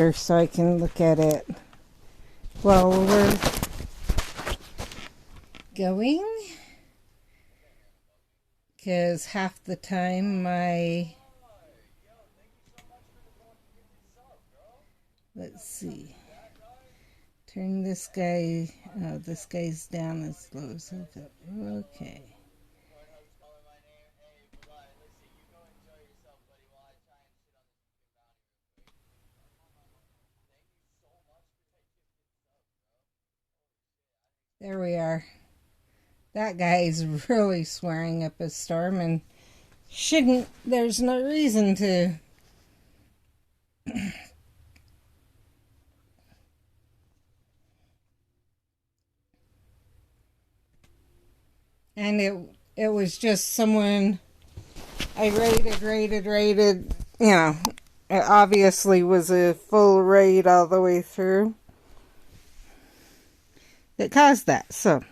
so I can look at it while we're going, because half the time let's see, turn this guy, oh, this guy's down as low as I go. Okay. There we are. That guy's really swearing up a storm and shouldn't, there's no reason to. And it was just someone I rated. You know, it obviously was a full raid all the way through that caused that. So,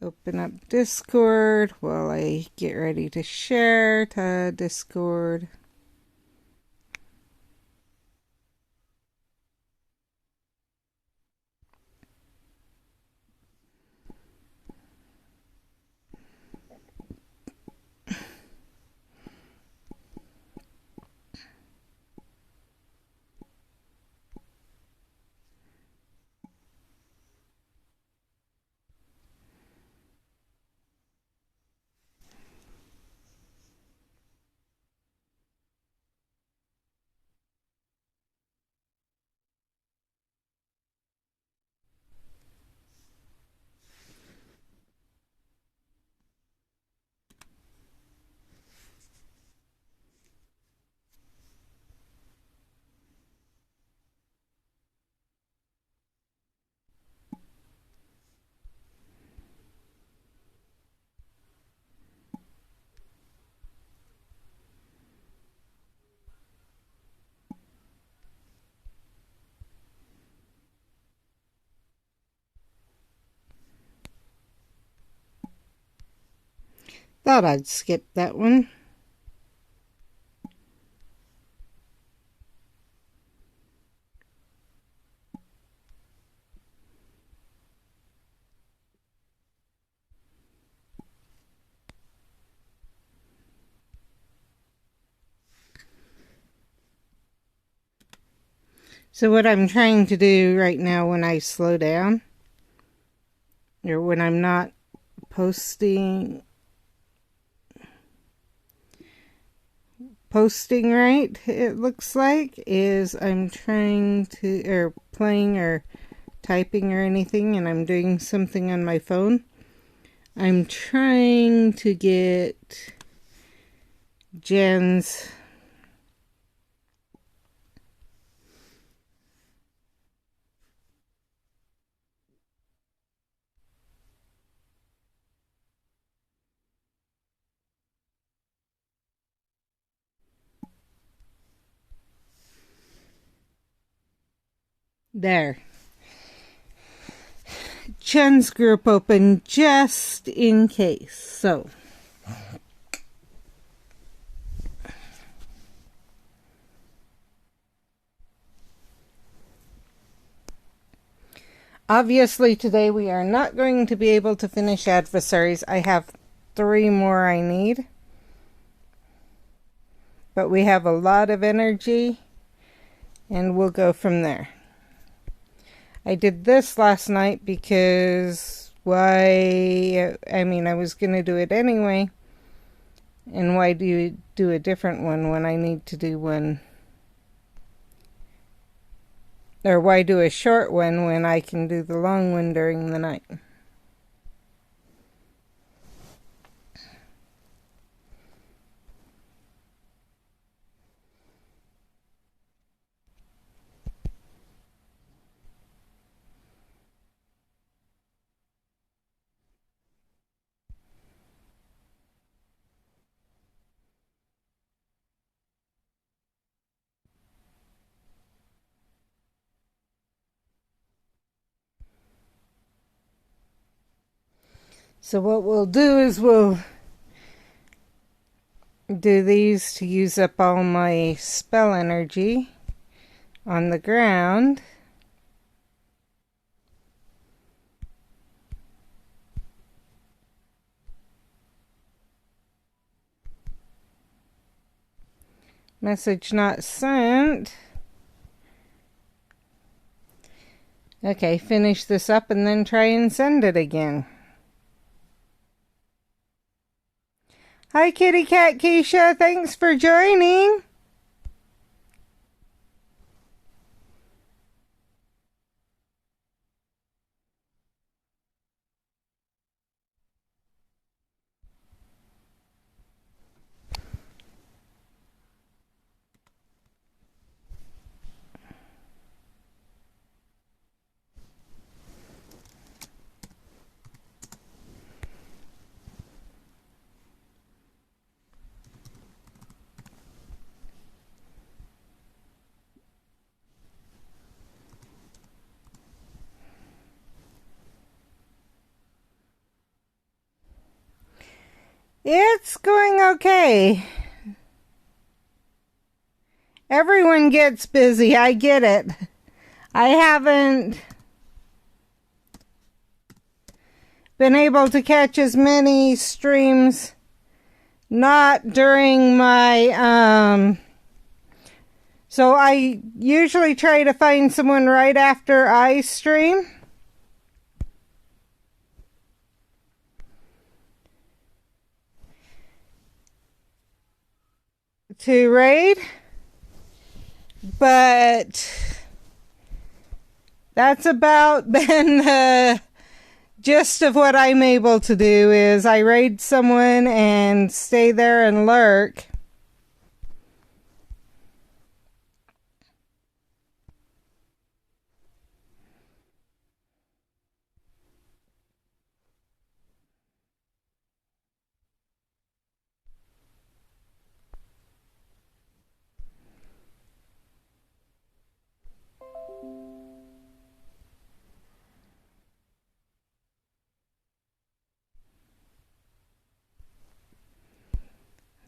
open up Discord while I get ready to share to Discord. Thought I'd skip that one. So what I'm trying to do right now when I slow down, or when I'm not posting right, it looks like, is I'm trying to, or playing or typing or anything, and I'm doing something on my phone. I'm trying to get Jen's there. Jen's group open just in case. So obviously today we are not going to be able to finish Adversaries. I have 3 more I need. But we have a lot of energy and we'll go from there. I did this last night because I was going to do it anyway. And why do you do a different one when I need to do one? Or why do a short one when I can do the long one during the night? So what we'll do is we'll do these to use up all my spell energy on the ground. Message not sent. Okay, finish this up and then try and send it again. Hi, Kitty Cat Keisha. Thanks for joining. It's going okay. Everyone gets busy. I get it. I haven't been able to catch as many streams, not during my, so I usually try to find someone right after I stream. To raid, but that's about been the gist of what I'm able to do. Is I raid someone and stay there and lurk.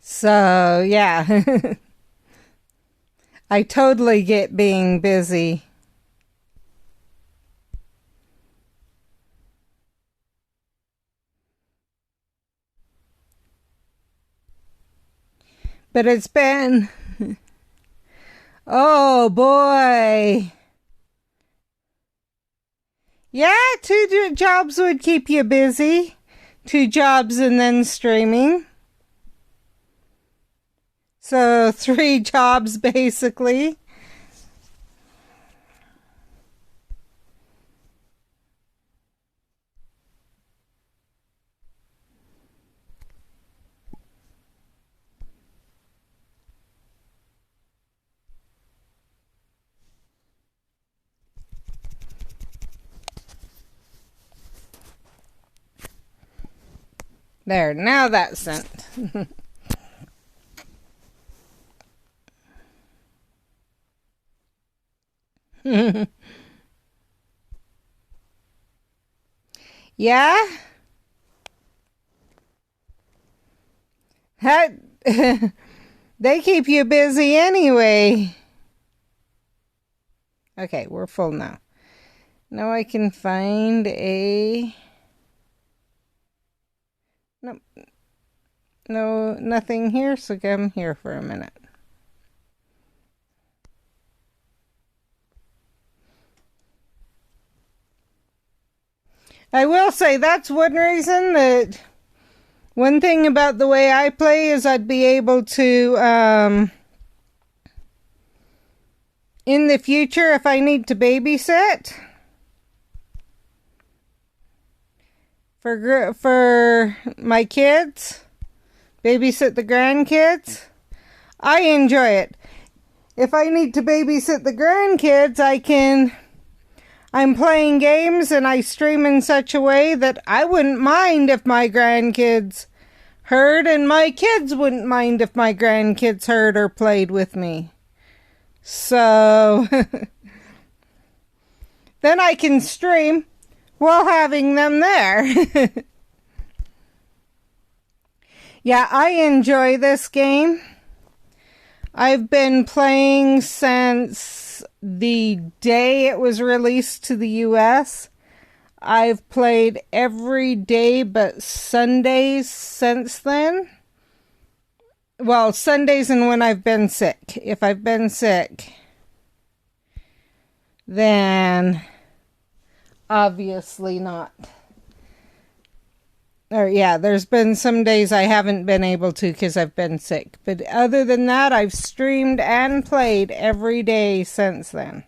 So, yeah. I totally get being busy. But it's been... Oh, boy. Yeah, 2 jobs would keep you busy. 2 jobs and then streaming. So 3 jobs basically. There, now that's sent. Yeah? That, they keep you busy anyway. Okay, we're full now. Now I can find a... Nope. No, nothing here, so come here for a minute. I will say that's one reason that... One thing about the way I play is I'd be able to, in the future, if I need to babysit for my kids, babysit the grandkids, I enjoy it. If I need to babysit the grandkids, I'm playing games and I stream in such a way that I wouldn't mind if my grandkids heard, and my kids wouldn't mind if my grandkids heard or played with me. So then I can stream while having them there. Yeah, I enjoy this game. I've been playing since the day it was released to the US. I've played every day but Sundays since then. Well, Sundays and when I've been sick. If I've been sick, then obviously not. Or yeah, there's been some days I haven't been able to because I've been sick. But other than that, I've streamed and played every day since then.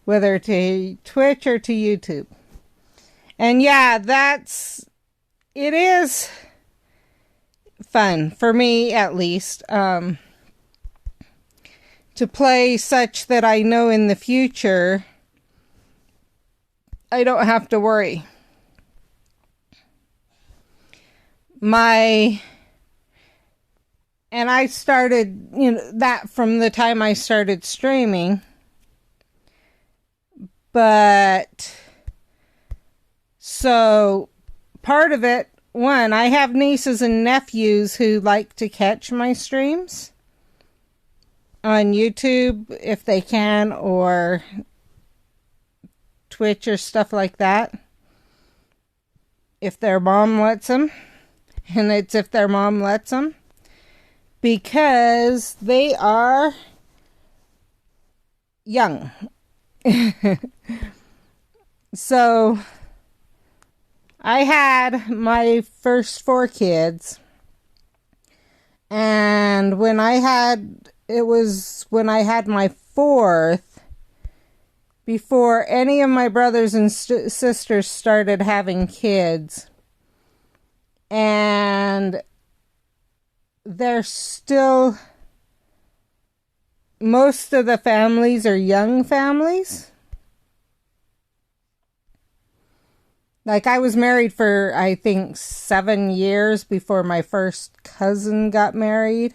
Whether to Twitch or to YouTube. And yeah, it is fun, for me at least, to play such that I know in the future I don't have to worry. And I started, that from the time I started streaming. But, so, part of it, one, I have nieces and nephews who like to catch my streams on YouTube if they can, or Twitch or stuff like that. If their mom lets them. And it's if their mom lets them. Because they are young. So, I had my first 4 kids. And when I had my 4th, before any of my brothers and sisters started having kids. And they're still, most of the families are young families. Like, I was married for, I think, 7 years before my first cousin got married,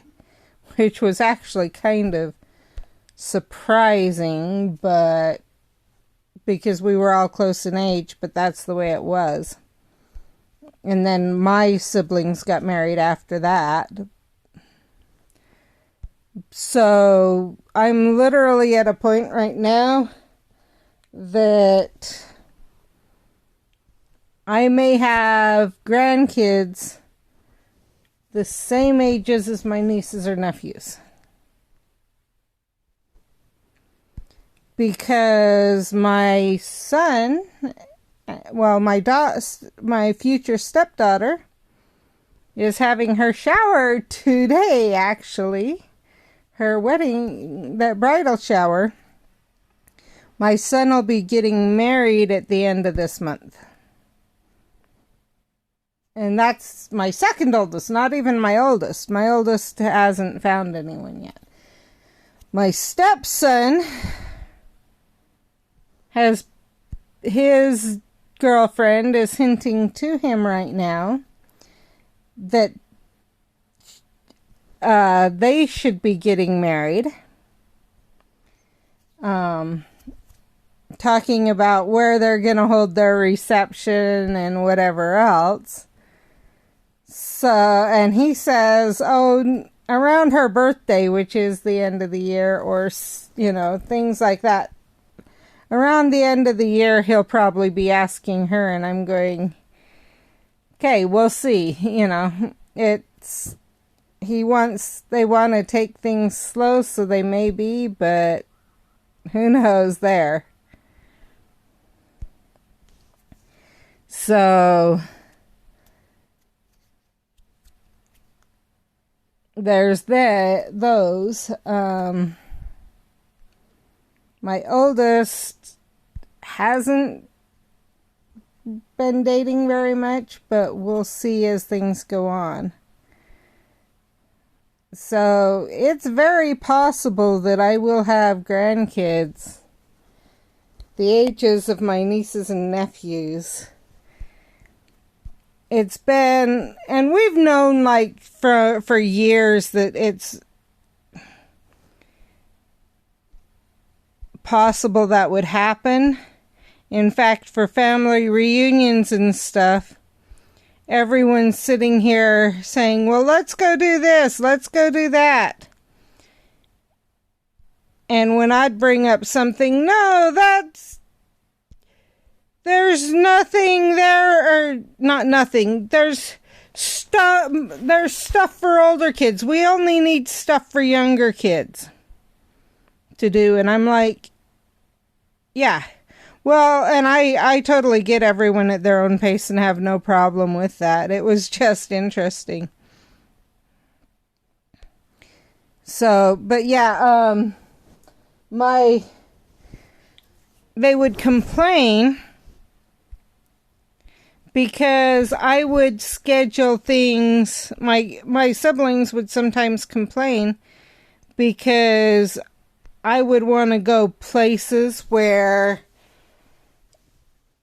which was actually kind of surprising, but because we were all close in age, but that's the way it was. And then my siblings got married after that. So I'm literally at a point right now that I may have grandkids the same ages as my nieces or nephews. Because my son, well, my future stepdaughter is having her shower today, actually. Her wedding, that bridal shower. My son will be getting married at the end of this month. And that's my second oldest, not even my oldest. My oldest hasn't found anyone yet. My stepson his girlfriend is hinting to him right now that they should be getting married. Talking about where they're going to hold their reception and whatever else. So, and he says, around her birthday, which is the end of the year, or, things like that. Around the end of the year, he'll probably be asking her, and I'm going, okay, we'll see. They want to take things slow, so they may be, but who knows there. So, there's those. My oldest hasn't been dating very much, but we'll see as things go on. So, it's very possible that I will have grandkids the ages of my nieces and nephews. It's been, and we've known for years that it's possible that would happen. In fact, for family reunions and stuff, everyone's sitting here saying, well, let's go do this, let's go do that. And when I'd bring up something, no, there's nothing there, or not nothing, there's stuff for older kids. We only need stuff for younger kids to do. And I'm like, yeah. Well, and I totally get everyone at their own pace and have no problem with that. It was just interesting. So, but yeah, they would complain because I would schedule things. My siblings would sometimes complain because I would want to go places where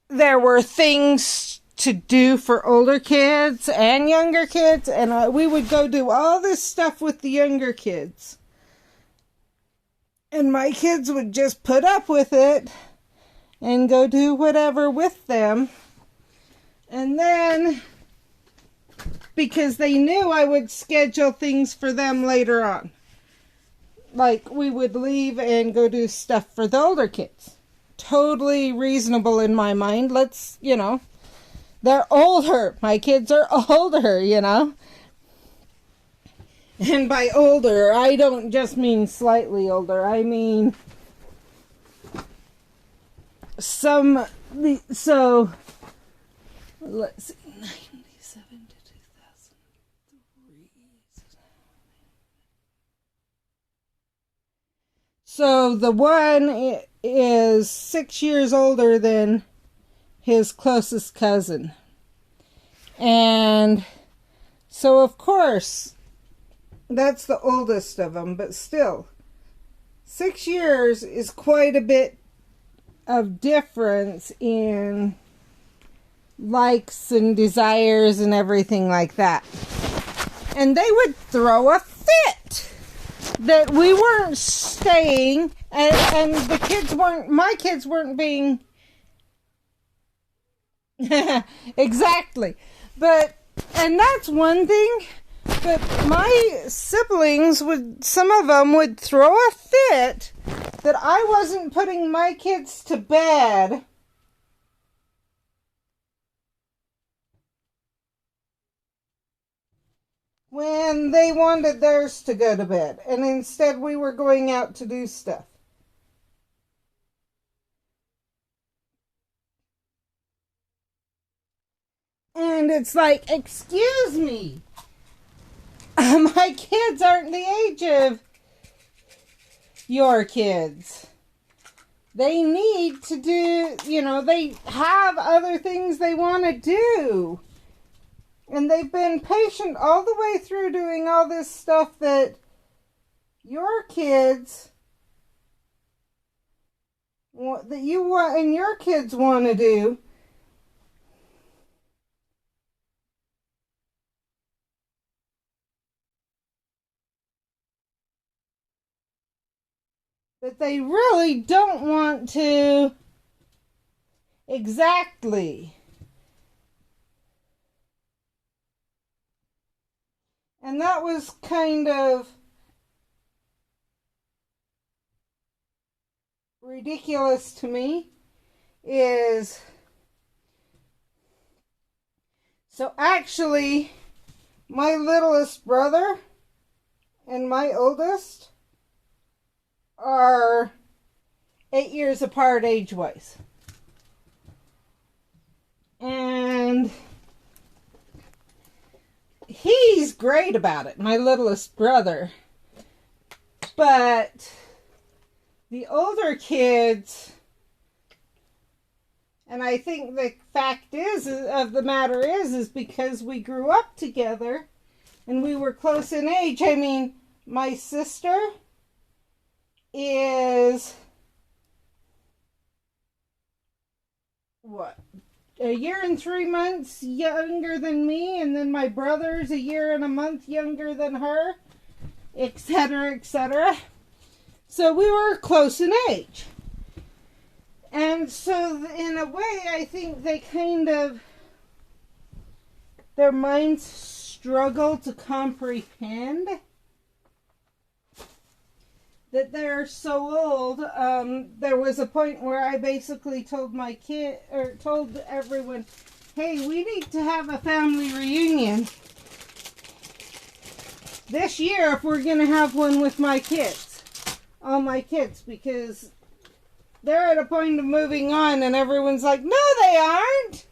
there were things to do for older kids and younger kids, and we would go do all this stuff with the younger kids. And my kids would just put up with it and go do whatever with them. And then, because they knew I would schedule things for them later on. Like, we would leave and go do stuff for the older kids. Totally reasonable in my mind. They're older. My kids are older, And by older, I don't just mean slightly older. I mean, so, let's see, 97 to 2003. So the one is 6 years older than his closest cousin. And so, of course, that's the oldest of them, but still, 6 years is quite a bit of difference in likes and desires and everything like that. And they would throw a fit that we weren't staying, and my kids weren't being exactly. And that's one thing. But my siblings some of them would throw a fit that I wasn't putting my kids to bed when they wanted theirs to go to bed. And instead we were going out to do stuff. And it's like, excuse me. My kids aren't the age of your kids. They need to do, they have other things they want to do. And they've been patient all the way through doing all this stuff that your kids, that you want and your kids want to do. But they really don't want to exactly. And that was kind of ridiculous to me. So actually, my littlest brother and my oldest are 8 years apart age-wise. And he's great about it, my littlest brother. But the older kids, and I think the fact of the matter is because we grew up together and we were close in age. I mean, my sister is a year and 3 months younger than me, and then my brother's a year and a month younger than her, etc., etc. So we were close in age. And so in a way, I think they kind of their minds struggle to comprehend that they're so old. There was a point where I basically told my kid, or told everyone, hey, we need to have a family reunion this year if we're going to have one with my kids. All my kids, because they're at a point of moving on and everyone's like, no, they aren't.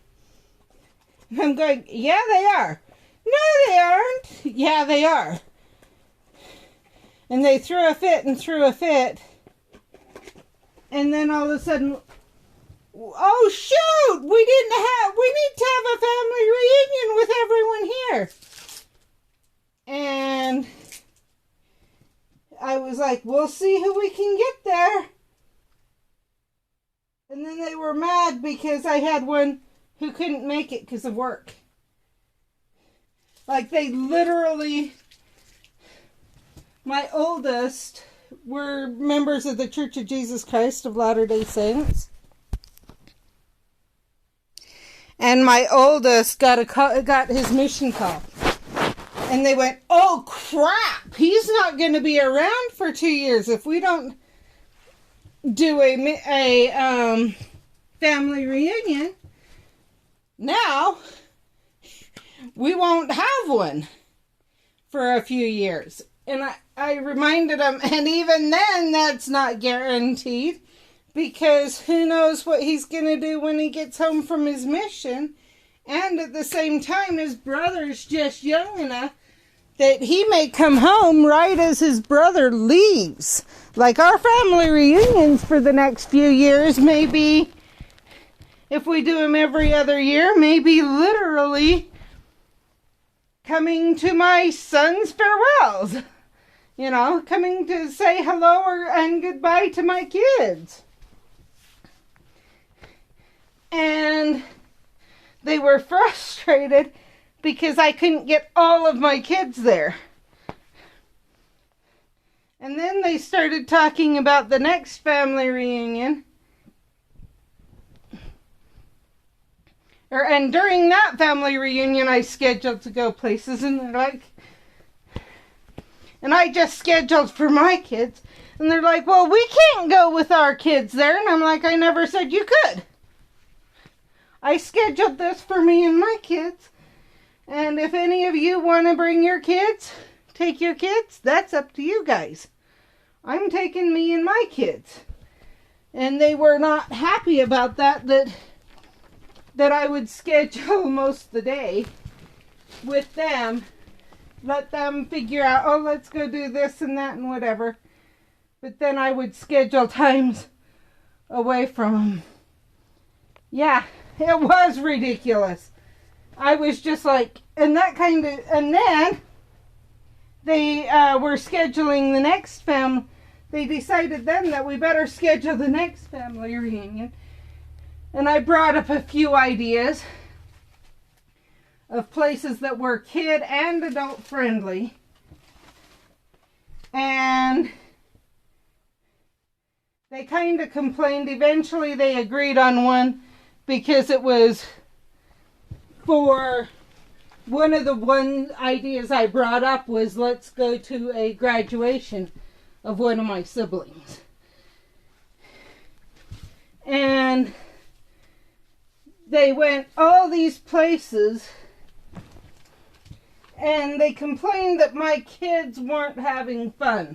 And I'm going, yeah, they are. No, they aren't. Yeah, they are. And they threw a fit and threw a fit. And then all of a sudden, oh shoot, we need to have a family reunion with everyone here. And I was like, we'll see who we can get there. And then they were mad because I had one who couldn't make it because of work. Like, they literally, my oldest were members of the Church of Jesus Christ of Latter-day Saints. And my oldest got his mission call. And they went, oh crap, he's not going to be around for 2 years if we don't do a family reunion. Now, we won't have one for a few years. And I reminded them, and even then, that's not guaranteed, because who knows what he's going to do when he gets home from his mission. And at the same time, his brother's just young enough that he may come home right as his brother leaves. Like, our family reunions for the next few years may be, if we do them every other year, maybe literally coming to my son's farewells. You know, coming to say hello and goodbye to my kids. And they were frustrated because I couldn't get all of my kids there. And then they started talking about the next family reunion. And during that family reunion, I scheduled to go places, and they're like, and I just scheduled for my kids, and they're like, well, we can't go with our kids there. And I'm like, I never said you could. I scheduled this for me and my kids. And if any of you want to bring your kids, take your kids, that's up to you guys. I'm taking me and my kids. And they were not happy about that I would schedule most of the day with them. Let them figure out, oh, let's go do this and that and whatever. But then I would schedule times away from them. Yeah, it was ridiculous. I was just like, and that kind of, and then they were scheduling the next family. They decided then that we better schedule the next family reunion. And I brought up a few ideas of places that were kid and adult friendly. And they kind of complained. Eventually they agreed on one because it was for one of the ideas I brought up was, let's go to a graduation of one of my siblings. And they went all these places, and they complained that my kids weren't having fun.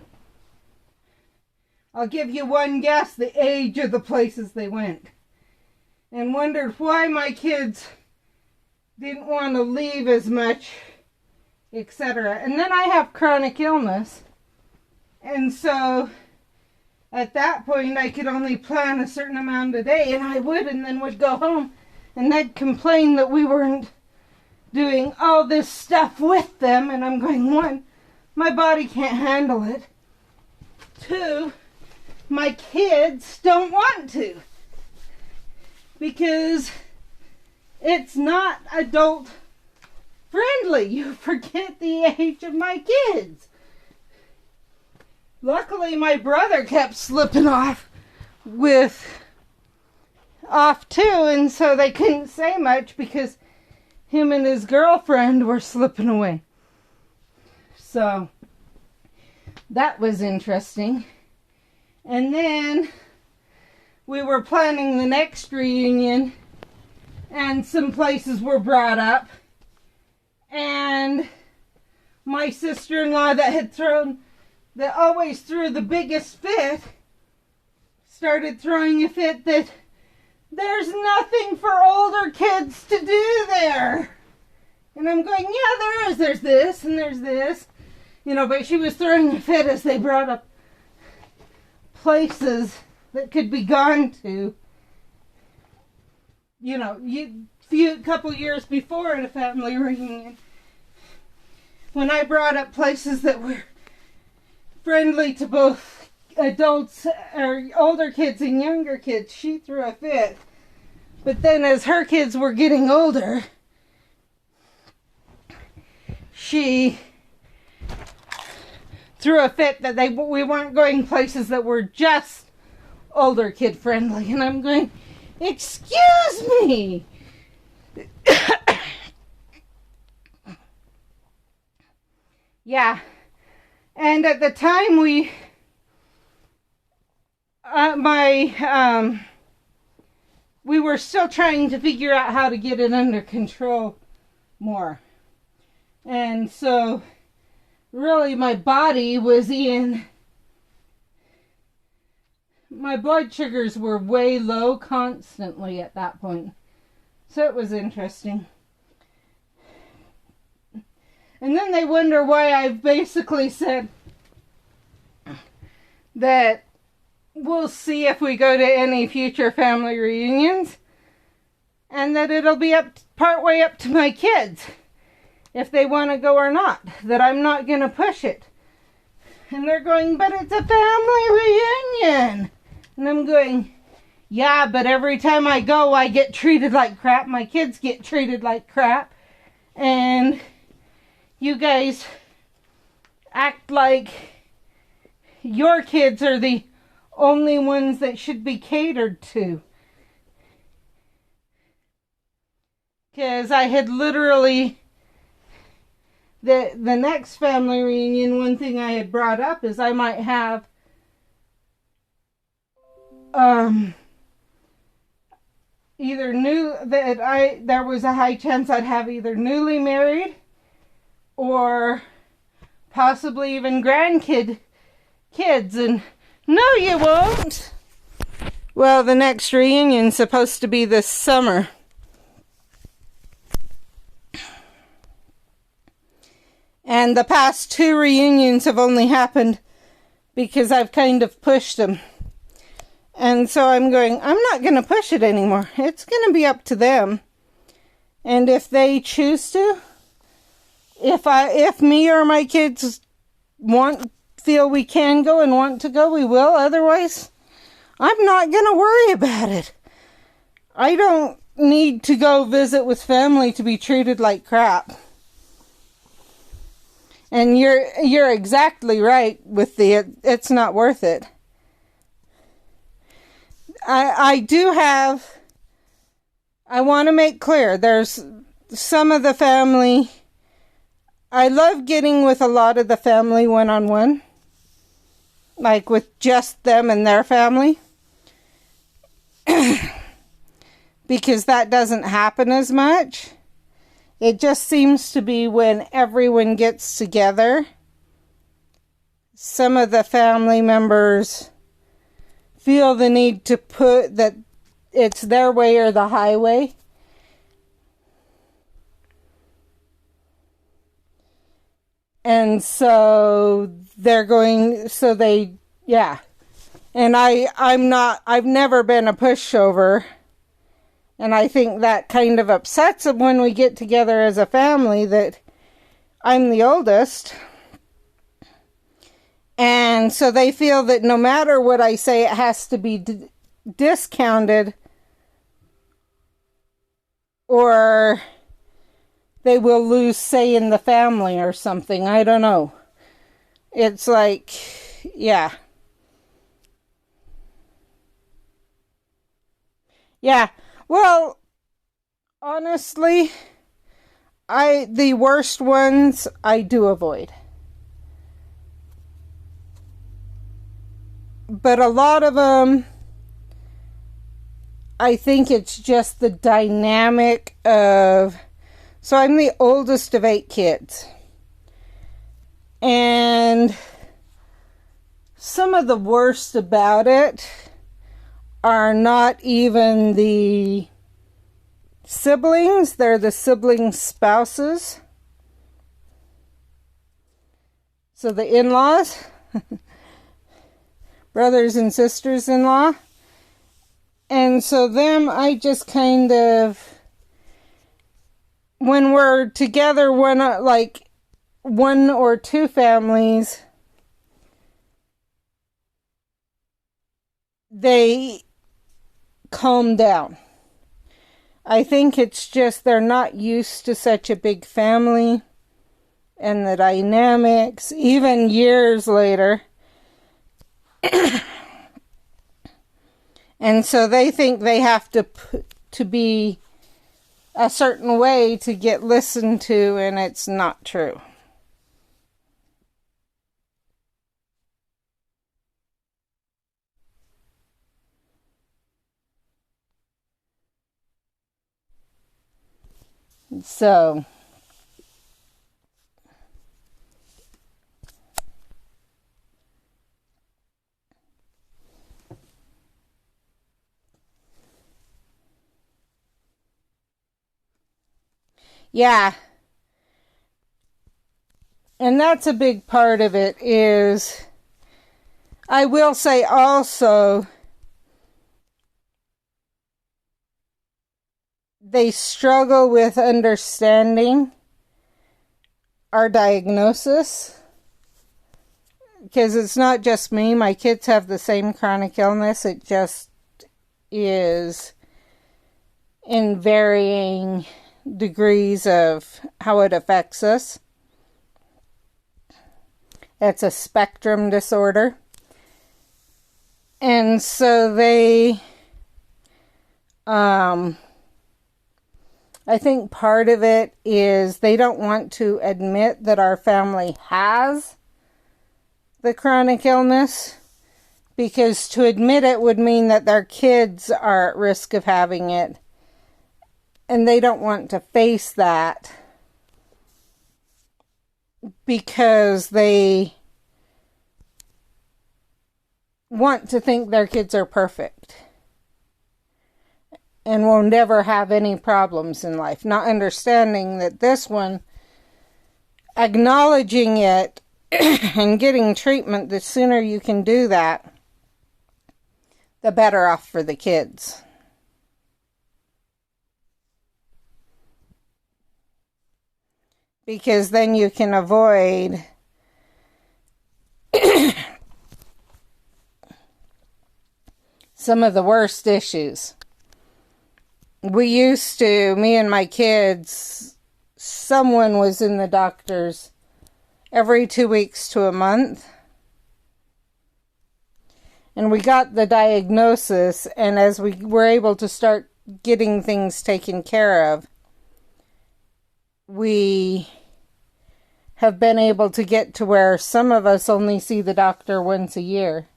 I'll give you one guess, the age of the places they went. And wondered why my kids didn't want to leave as much, etc. And then I have chronic illness. And so at that point I could only plan a certain amount a day, and I would, and then would go home. And they'd complain that we weren't doing all this stuff with them. And I'm going, one, my body can't handle it. Two, my kids don't want to. Because it's not adult friendly. You forget the age of my kids. Luckily, my brother kept slipping off too, and so they couldn't say much because him and his girlfriend were slipping away. So that was interesting. And then we were planning the next reunion, and some places were brought up. And my sister-in-law that always threw the biggest fit, started throwing a fit that there's nothing for older kids to do there. And I'm going, yeah, there is. There's this and there's this. But she was throwing a fit as they brought up places that could be gone to. Couple years before at a family reunion, when I brought up places that were friendly to both adults or older kids and younger kids, she threw a fit. But then as her kids were getting older, she threw a fit that we weren't going places that were just older kid friendly. And I'm going, excuse me. Yeah. And at the time we were still trying to figure out how to get it under control more. And so really my body was my blood sugars were way low constantly at that point. So it was interesting. And then they wonder why I've basically said that we'll see if we go to any future family reunions, and that it'll be partway up to my kids if they want to go or not, that I'm not going to push it. And they're going, but it's a family reunion. And I'm going, yeah, but every time I go, I get treated like crap. My kids get treated like crap. And you guys act like your kids are the only ones that should be catered to. Because I had literally, the next family reunion, one thing I had brought up is I might have there was a high chance I'd have either newly married or possibly even kids, and no, you won't. Well, the next reunion's supposed to be this summer. And the past 2 reunions have only happened because I've kind of pushed them. And so I'm going, I'm not going to push it anymore. It's going to be up to them. And if they choose to, if me or my kids feel we can go and want to go, we will. Otherwise, I'm not going to worry about it. I don't need to go visit with family to be treated like crap. And you're exactly right with it's not worth it. I want to make clear, there's some of the family, I love getting with a lot of the family one-on-one, like with just them and their family, because that doesn't happen as much. It just seems to be when everyone gets together, some of the family members feel the need to put that it's their way or the highway. And so yeah. And I've never been a pushover. And I think that kind of upsets them when we get together as a family, that I'm the oldest. And so they feel that no matter what I say, it has to be discounted, or they will lose say in the family or something. I don't know. It's like, yeah. Yeah. Well, honestly, The worst ones I do avoid. But a lot of them, I think it's just the dynamic of, so I'm the oldest of 8 kids. And some of the worst about it are not even the siblings, they're the sibling spouses. So the in-laws, brothers and sisters-in-law. And so them, I just kind of, when we're together, like 1 or 2 families, they calm down. I think it's just they're not used to such a big family and the dynamics, even years later. And so they think they have to be a certain way to get listened to, and it's not true. So, yeah. And that's a big part of it is, I will say also, they struggle with understanding our diagnosis. Because it's not just me. My kids have the same chronic illness. It just is in varying degrees of how it affects us. It's a spectrum disorder. And so they, I think part of it is they don't want to admit that our family has the chronic illness, because to admit it would mean that their kids are at risk of having it, and they don't want to face that because they want to think their kids are perfect and will never have any problems in life, not understanding that this one, acknowledging it and getting treatment, the sooner you can do that, the better off for the kids. Because then you can avoid some of the worst issues. Me and my kids, someone was in the doctor's every 2 weeks to a month. And we got the diagnosis, and as we were able to start getting things taken care of, we have been able to get to where some of us only see the doctor once a year.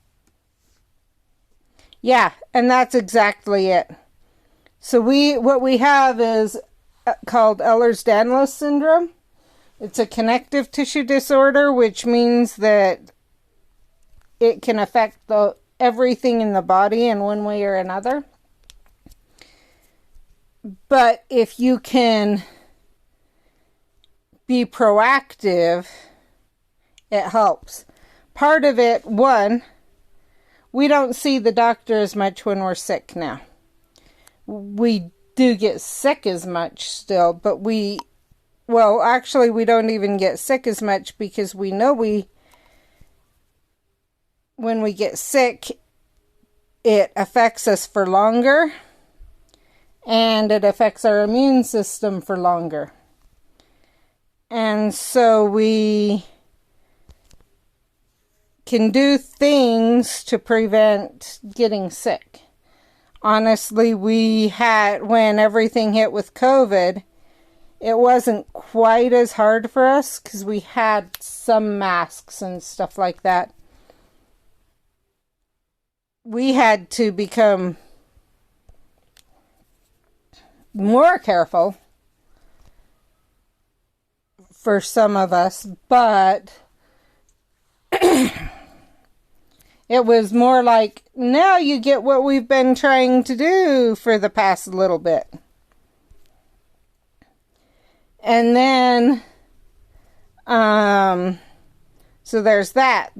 Yeah, and that's exactly it. So what we have is called Ehlers-Danlos syndrome. It's a connective tissue disorder, which means that it can affect everything in the body in one way or another. But if you can be proactive, it helps. Part of it, one, we don't see the doctor as much when we're sick now. We do get sick as much still, but actually we don't even get sick as much because we know when we get sick, it affects us for longer, and it affects our immune system for longer. And so we can do things to prevent getting sick. Honestly, when everything hit with COVID, it wasn't quite as hard for us because we had some masks and stuff like that. We had to become more careful for some of us, but it was more like, now you get what we've been trying to do for the past little bit. And then, so there's that.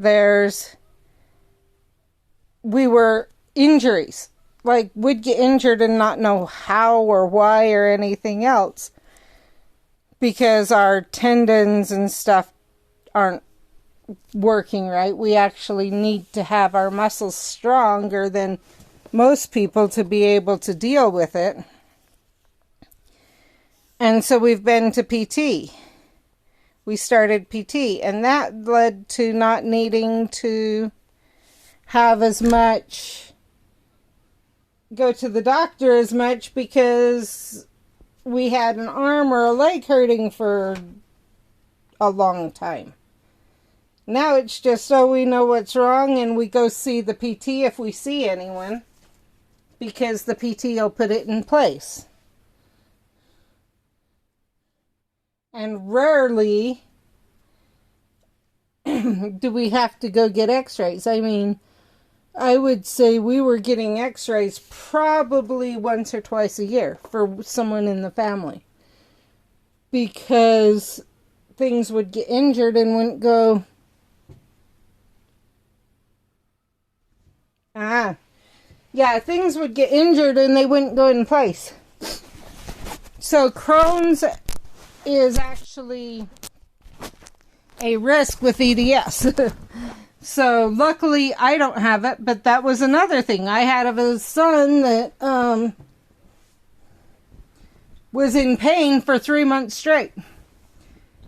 We were injuries. Like, we'd get injured and not know how or why or anything else. Because our tendons and stuff aren't working right. We actually need to have our muscles stronger than most people to be able to deal with it. And so we've been to PT. We started PT, and that led to not needing to have as much, go to the doctor as much, because we had an arm or a leg hurting for a long time. Now it's just so we know what's wrong and we go see the PT if we see anyone, because the PT will put it in place. And rarely do we have to go get x-rays. I mean, I would say we were getting x-rays probably once or twice a year for someone in the family. Because things would get injured and wouldn't go... Yeah, things would get injured and they wouldn't go in place. So Crohn's is actually a risk with EDS. So luckily I don't have it, but that was another thing. I had a son that was in pain for 3 months straight.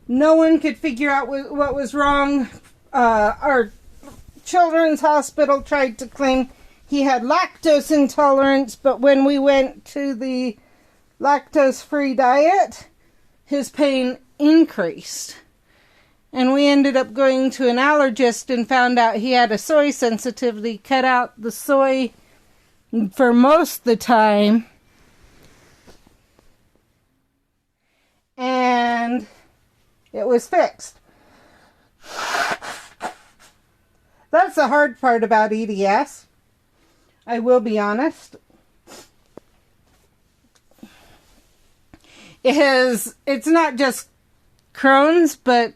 No one could figure out what was wrong. Our children's hospital tried to claim he had lactose intolerance, but when we went to the lactose-free diet, his pain increased. And we ended up going to an allergist and found out he had a soy sensitivity, cut out the soy for most of the time. And it was fixed. That's the hard part about EDS. I will be honest. It's not just Crohn's, but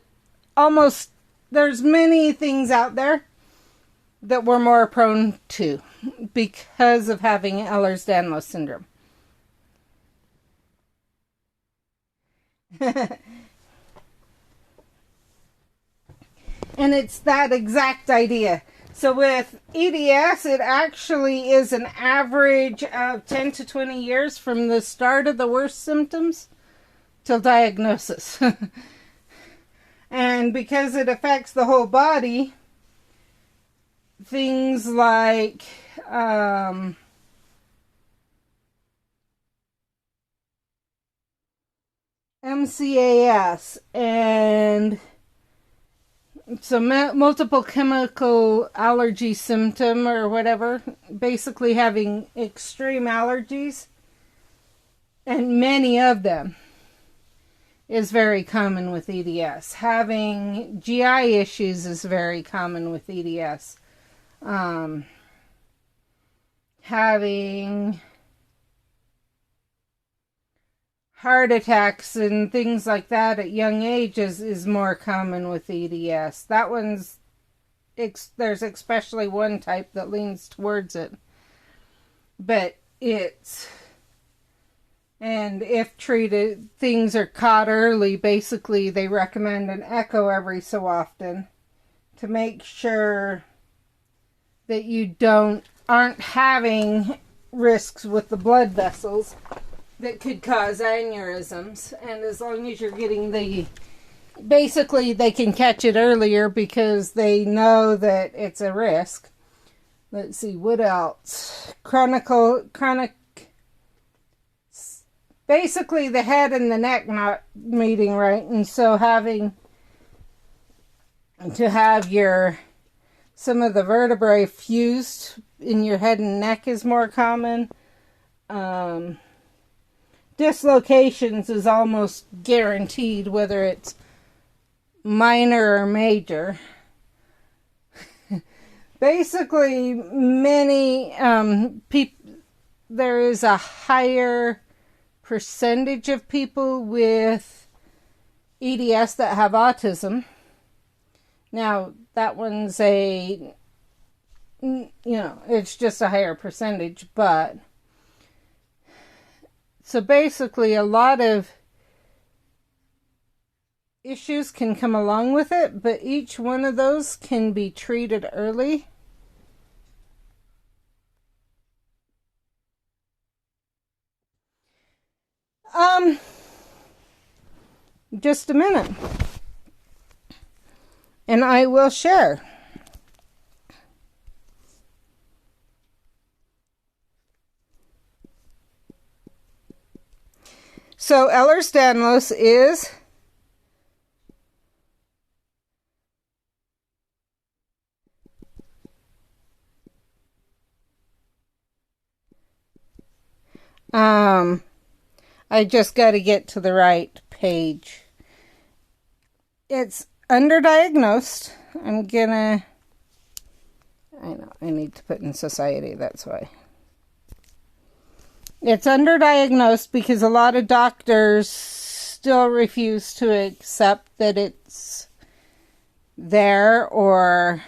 almost there's many things out there that we're more prone to because of having Ehlers-Danlos syndrome. And it's that exact idea. So with EDS, it actually is an average of 10 to 20 years from the start of the worst symptoms till diagnosis. And because it affects the whole body, things like MCAS and so multiple chemical allergy symptom or whatever, basically having extreme allergies, and many of them is very common with EDS. Having GI issues is very common with EDS. Having heart attacks and things like that at young ages is more common with EDS. That one's, there's especially one type that leans towards it. But it's, and if treated, things are caught early, basically they recommend an echo every so often to make sure that you aren't having risks with the blood vessels that could cause aneurysms. And as long as you're getting basically they can catch it earlier because they know that it's a risk. Let's see, what else? Chronic basically the head and the neck not meeting right, and so having to have some of the vertebrae fused in your head and neck is more common. Dislocations is almost guaranteed, whether it's minor or major. Basically, many people, there is a higher percentage of people with EDS that have autism. Now, that one's it's just a higher percentage, but so basically a lot of issues can come along with it, but each one of those can be treated early. Just a minute. And I will share. So Ehlers-Danlos is I just got to get to the right page. It's underdiagnosed. I know, I need to put in society, that's why. It's underdiagnosed because a lot of doctors still refuse to accept that it's there, or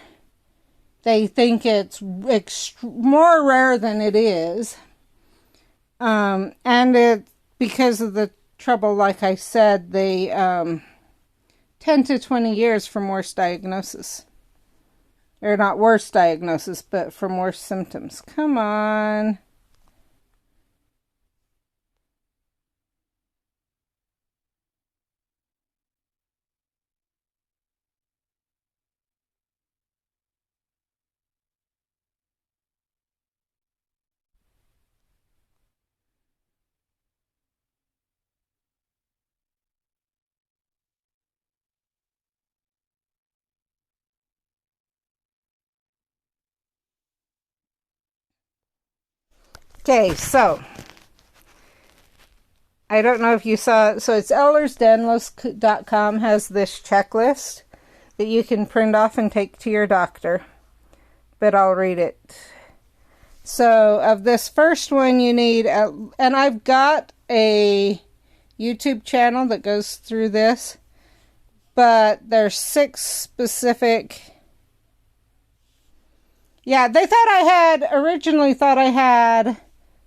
they think it's more rare than it is. And it, because of the trouble, like I said, they 10 to 20 years from worse diagnosis. Or not worse diagnosis, but from worse symptoms. Come on. Okay, so I don't know if you saw, so it's EhlersDanlos.com has this checklist that you can print off and take to your doctor, but I'll read it. So of this first one you need, and I've got a YouTube channel that goes through this, but there's 6 specific. Yeah, they originally thought I had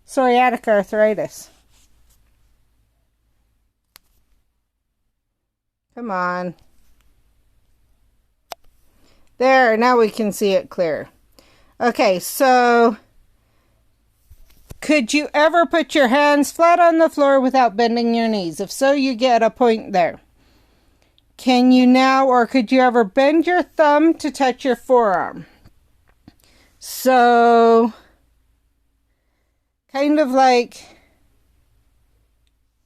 psoriatic arthritis. Come on. There, now we can see it clear. Okay, so could you ever put your hands flat on the floor without bending your knees? If so, you get a point there. Can you now, or could you ever bend your thumb to touch your forearm? So, kind of like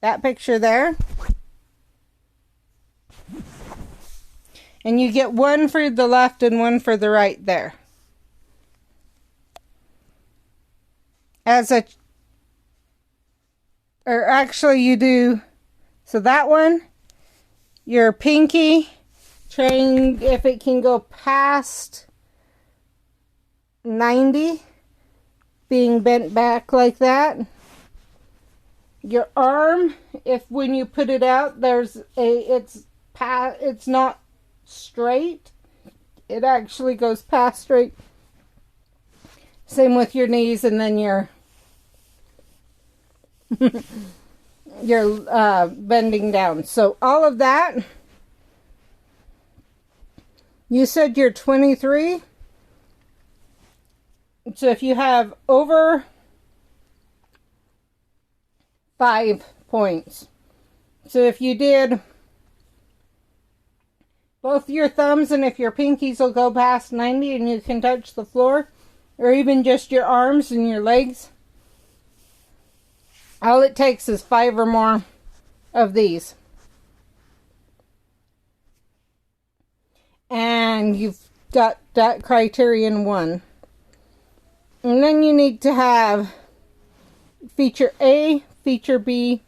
that picture there. And you get one for the left and one for the right there. Or actually you do, so that one, your pinky, trying if it can go past 90, being bent back like that. Your arm, if when you put it out, it's not straight. It actually goes past straight. Same with your knees, and then your bending down. So all of that. You said you're 23. So if you have over 5 points. So if you did both your thumbs, and if your pinkies will go past 90 and you can touch the floor, or even just your arms and your legs, All it takes is 5 or more of these. And you've got that criterion 1. And then you need to have feature A, feature B,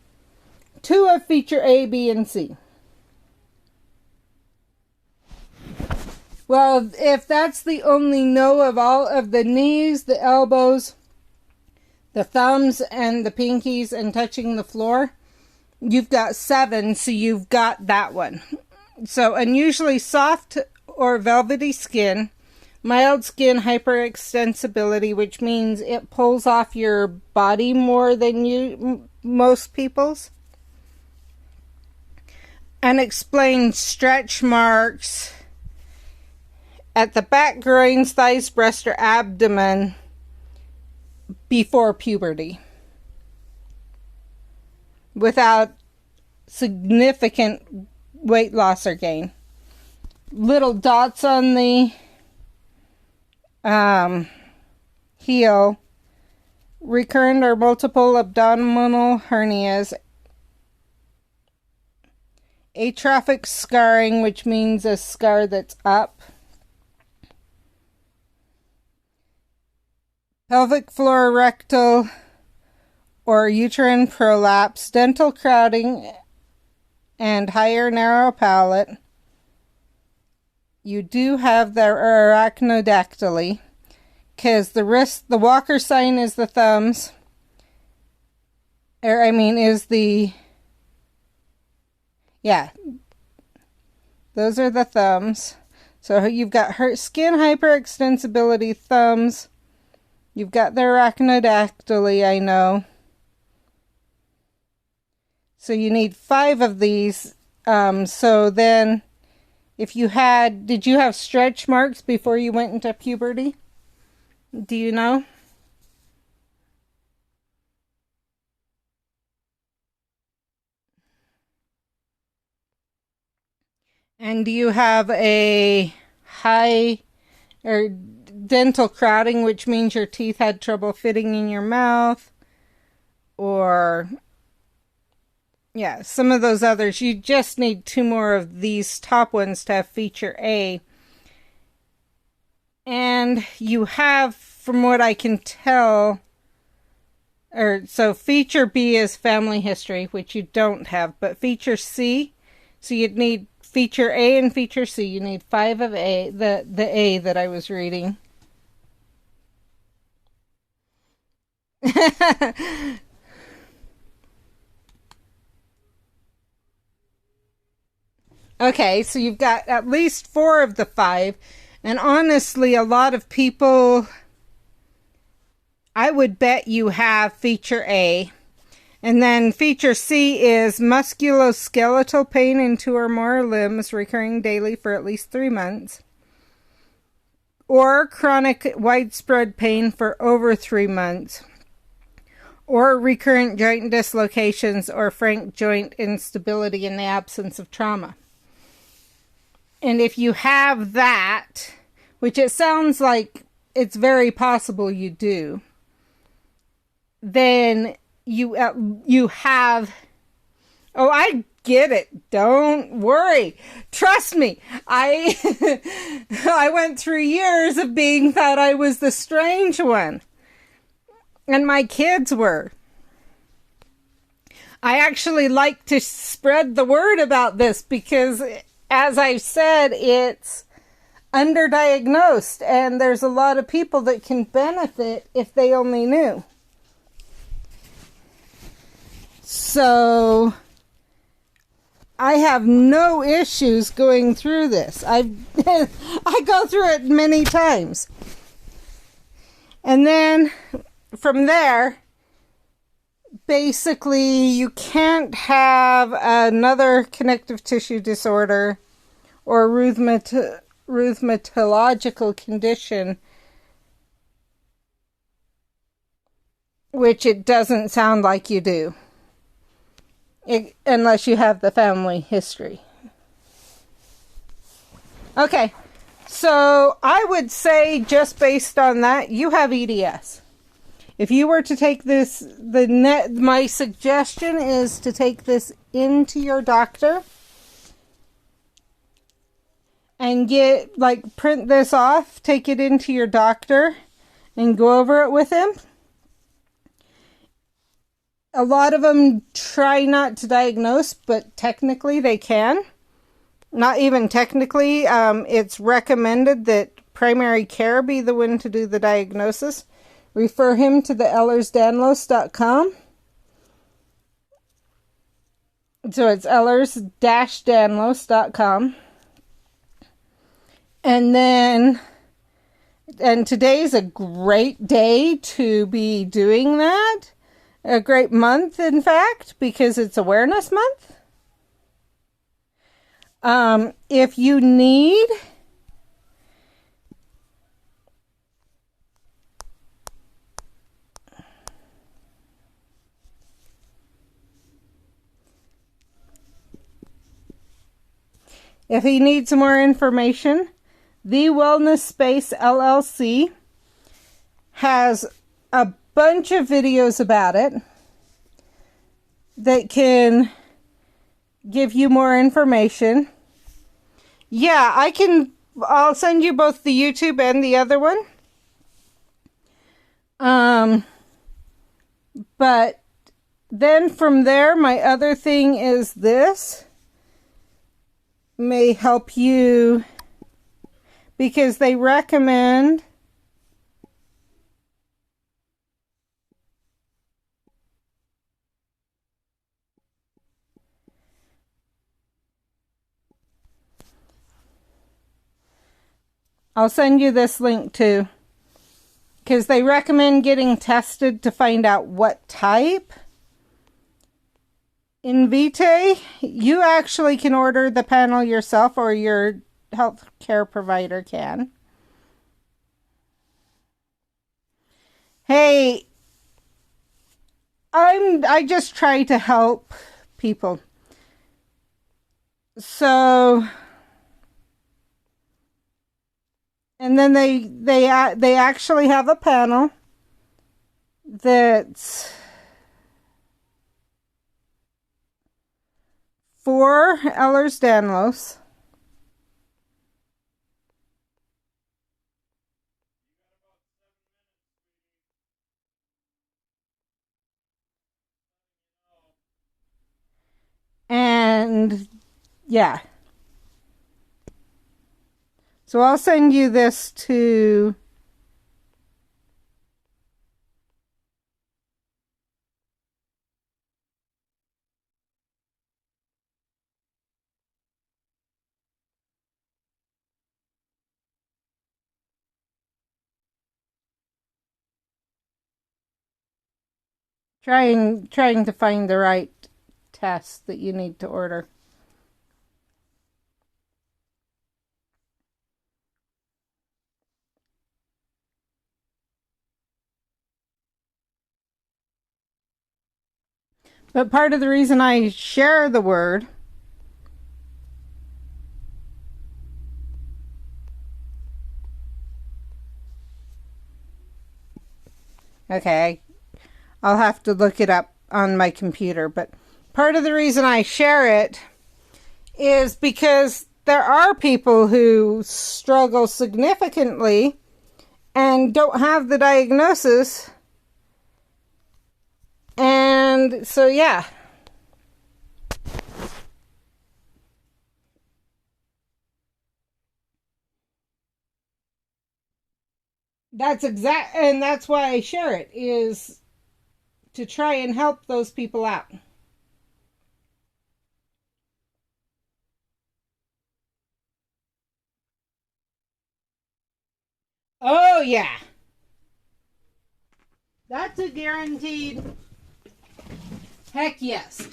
2 of feature A, B, and C. Well, if that's the only no of all of the knees, the elbows, the thumbs, and the pinkies, and touching the floor, you've got 7, so you've got that one. So, unusually soft or velvety skin, mild skin hyperextensibility, which means it pulls off your body more than most people's. Unexplained stretch marks at the back, groins, thighs, breast, or abdomen before puberty, without significant weight loss or gain. Little dots on the heel, recurrent or multiple abdominal hernias, atrophic scarring, which means a scar that's up, pelvic floor, rectal or uterine prolapse, dental crowding, and higher narrow palate. You do have the arachnodactyly, because the walker sign is the thumbs, those are the thumbs. So you've got her skin hyperextensibility, thumbs. You've got the arachnodactyly, I know. So you need 5 of these. So then, did you have stretch marks before you went into puberty? Do you know? And do you have a high or dental crowding, which means your teeth had trouble fitting in your mouth? Or, yeah, some of those others. You just need 2 more of these top ones to have feature A. And you have, from what I can tell, so feature B is family history, which you don't have, but feature C, so you'd need feature A and feature C. You need 5 of A, the A that I was reading. Okay, so you've got at least 4 of the 5. And honestly, a lot of people, I would bet you have feature A. And then feature C is musculoskeletal pain in 2 or more limbs recurring daily for at least 3 months. Or chronic widespread pain for over 3 months. Or recurrent joint dislocations or frank joint instability in the absence of trauma. And if you have that, which it sounds like it's very possible you do, then you have... Oh, I get it. Don't worry. Trust me. I went through years of being thought I was the strange one. And my kids were. I actually like to spread the word about this because, as I've said, it's underdiagnosed, and there's a lot of people that can benefit if they only knew. So, I have no issues going through this. I go through it many times. And then, from there, basically, you can't have another connective tissue disorder or rheumatological condition, which it doesn't sound like you do, unless you have the family history. Okay, so I would say, just based on that, you have EDS. If you were to take this, my suggestion is to take this into your doctor and print this off, take it into your doctor and go over it with him. A lot of them try not to diagnose, but technically they can. Not even technically. It's recommended that primary care be the one to do the diagnosis. Refer him to the ellersdanlos.com. So it's ellers-danlos.com. And today's a great day to be doing that. A great month, in fact, because it's Awareness Month. If you need some more information, The Wellness Space LLC has a bunch of videos about it that can give you more information. Yeah, I'll send you both the YouTube and the other one. But then from there, my other thing is this may help you, because they recommend I'll send you this link too, because they recommend getting tested to find out what type. In Vitae, you actually can order the panel yourself, or your healthcare provider can. Hey, I just try to help people. So, and then they actually have a panel that's for Ehlers-Danlos. And yeah. So I'll send you this to trying to find the right test that you need to order. But part of the reason I share the word okay, I'll have to look it up on my computer, but part of the reason I share it is because there are people who struggle significantly and don't have the diagnosis. And so, yeah. And that's why I share it, is to try and help those people out. Oh, yeah. That's a guaranteed. Heck yes.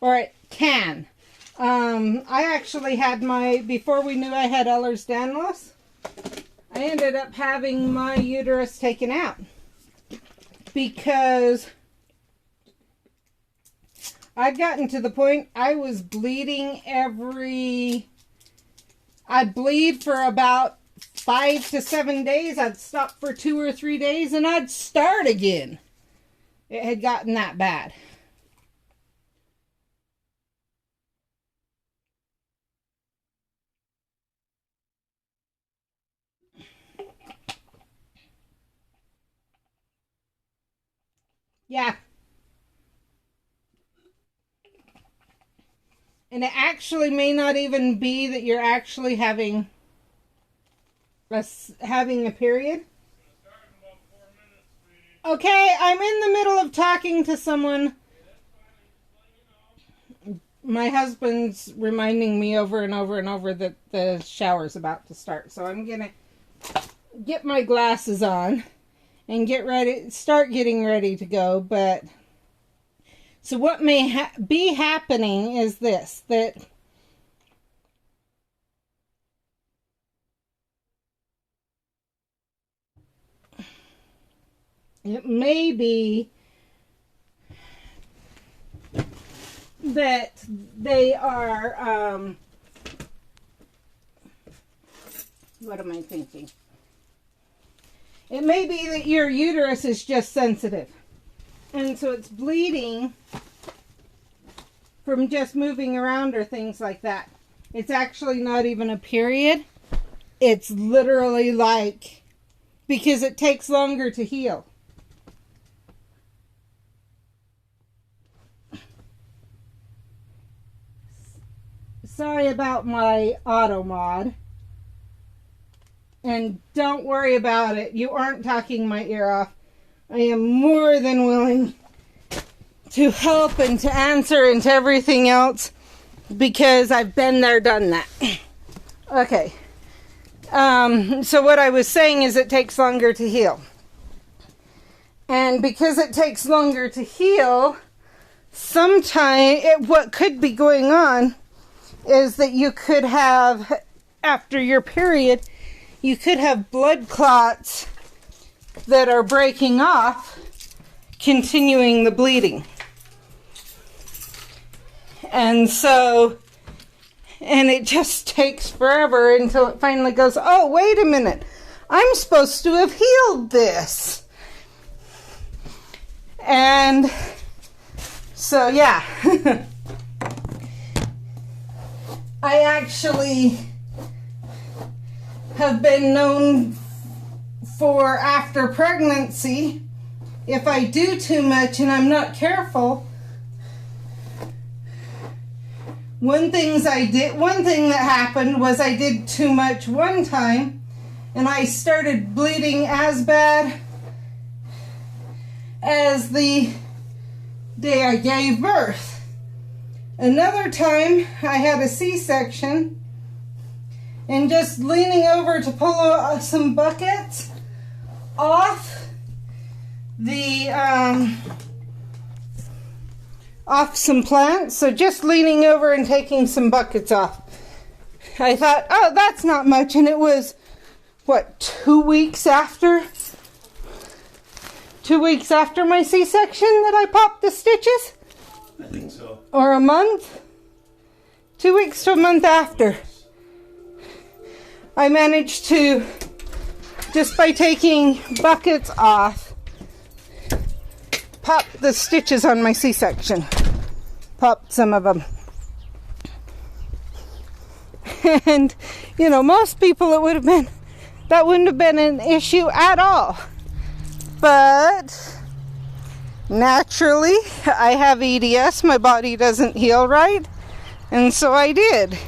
Or it can. I actually had before we knew I had Ehlers-Danlos, I ended up having my uterus taken out. Because I'd gotten to the point I was bleeding I'd bleed for about 5 to 7 days. I'd stop for 2 or 3 days and I'd start again. It had gotten that bad. Yeah. And it actually may not even be that you're actually having a period. Okay, I'm in the middle of talking to someone. My husband's reminding me over and over and over that the shower's about to start. So I'm going to get my glasses on and start getting ready to go. But so what may be happening is this, that it may be that they are, what am I thinking? It may be that your uterus is just sensitive. And so it's bleeding from just moving around or things like that. It's actually not even a period. It's literally like, because it takes longer to heal. Sorry about my auto mod. And don't worry about it. You aren't talking my ear off. I am more than willing to help and to answer and to everything else because I've been there, done that. Okay. So what I was saying is it takes longer to heal. And because it takes longer to heal, sometimes what could be going on is that you could have, after your period, you could have blood clots that are breaking off, continuing the bleeding. And so, and it just takes forever until it finally goes, oh, wait a minute, I'm supposed to have healed this. And so, yeah. I actually have been known for, after pregnancy, if I do too much and I'm not careful, one thing that happened was I did too much one time and I started bleeding as bad as the day I gave birth. Another time, I had a C-section, and just leaning over to pull some buckets off off some plants. So just leaning over and taking some buckets off. I thought, oh, that's not much, and it was, what, 2 weeks after? 2 weeks after my C-section that I popped the stitches? I think so. Or a month? 2 weeks to a month after. I managed to, just by taking buckets off, pop the stitches on my C-section. Popped some of them. And, you know, most people that wouldn't have been an issue at all. But naturally, I have EDS. My body doesn't heal right. And so I did.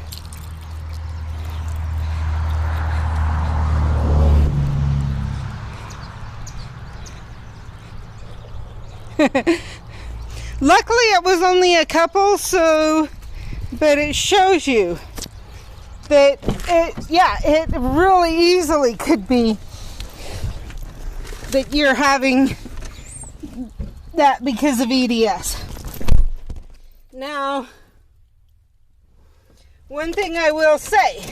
Luckily, it was only a couple, but it shows you that it really easily could be that you're having that because of EDS. Now, one thing I will say,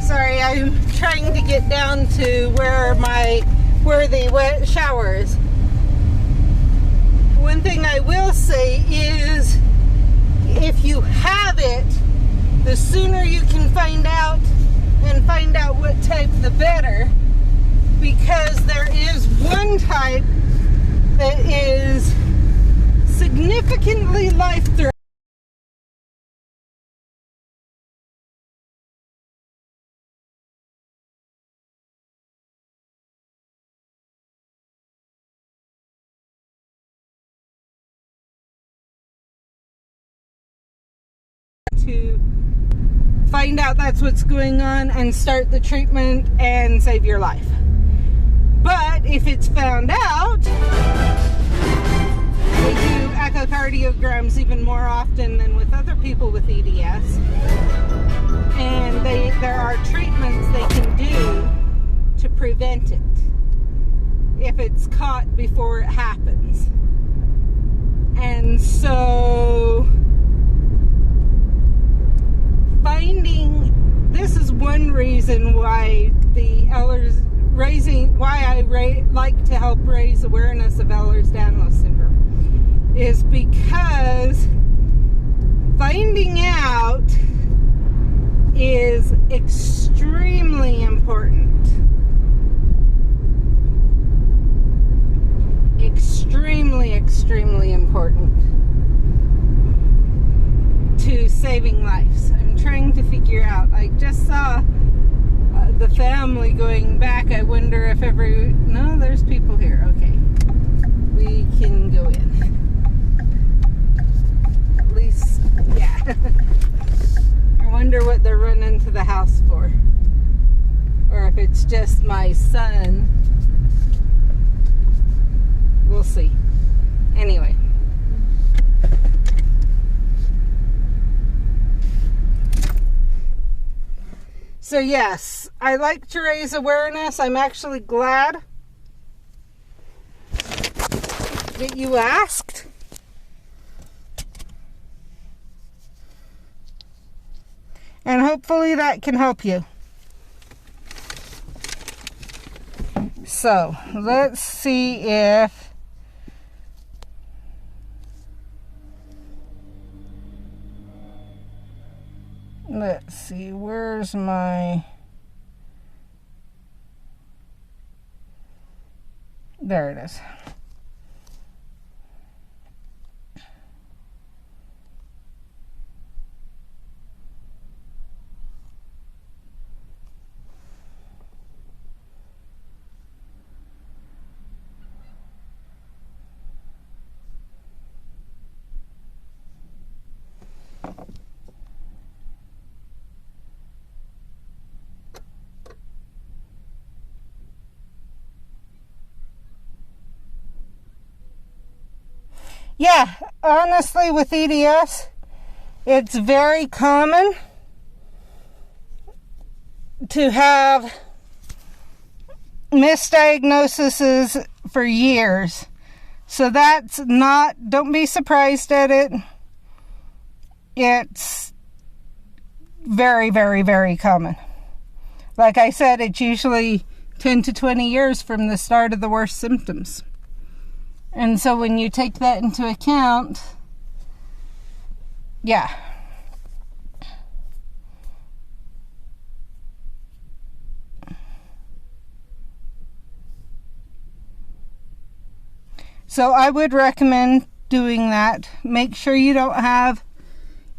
sorry, I'm trying to get down to where the wet shower is. One thing I will say is, if you have it, the sooner you can find out and find out what type the better, because there is one type that is significantly life-threatening. To find out that's what's going on and start the treatment and save your life. But if it's found out, they do echocardiograms even more often than with other people with EDS, and there are treatments they can do to prevent it if it's caught before it happens. And so this is one reason why I like to help raise awareness of Ehlers-Danlos syndrome, is because finding out is extremely important. Extremely important to saving lives. I'm trying to figure out. I just saw the family going back. I wonder if no, there's people here. Okay, we can go in. At least, yeah. I wonder what they're running to the house for, or if it's just my son. We'll see. Anyway. So yes, I like to raise awareness. I'm actually glad that you asked. And hopefully that can help you. So, let's see if let's see, where's my... There it is. Yeah, honestly, with EDS, it's very common to have misdiagnoses for years. So that's not, don't be surprised at it. It's very, very, very common. Like I said, it's usually 10 to 20 years from the start of the worst symptoms. And so when you take that into account, yeah. So I would recommend doing that. Make sure you don't have,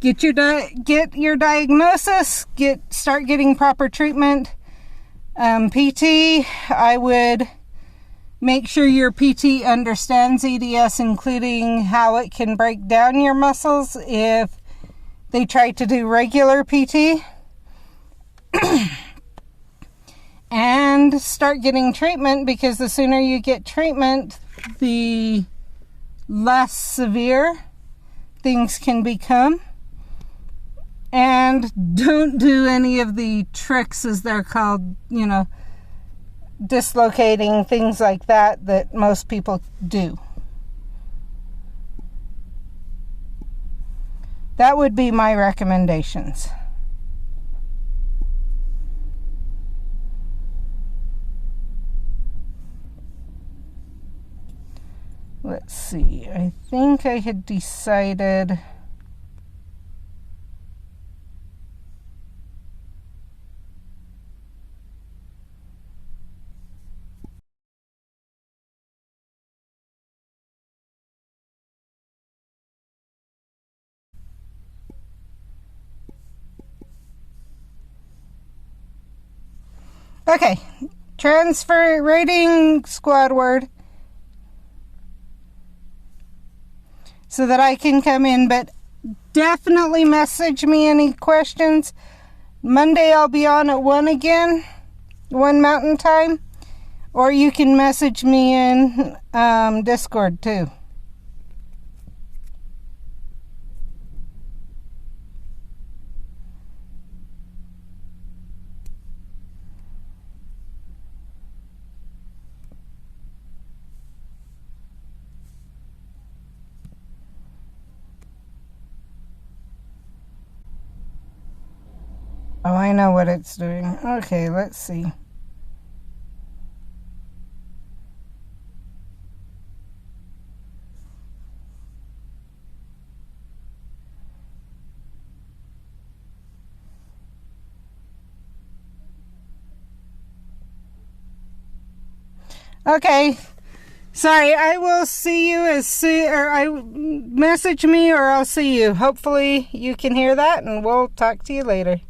get your diagnosis, start getting proper treatment. PT, I would make sure your PT understands EDS, including how it can break down your muscles if they try to do regular PT. And start getting treatment, because the sooner you get treatment, the less severe things can become. And don't do any of the tricks, as they're called, dislocating, things like that most people do. That would be my recommendations. Let's see, I think I had decided... Okay, transfer rating squad word so that I can come in, but definitely message me any questions. Monday I'll be on at 1 again, 1 Mountain Time, or you can message me in Discord too. Oh, I know what it's doing. Okay, let's see. Okay. Sorry, I will see you as soon, or message me or I'll see you. Hopefully you can hear that and we'll talk to you later.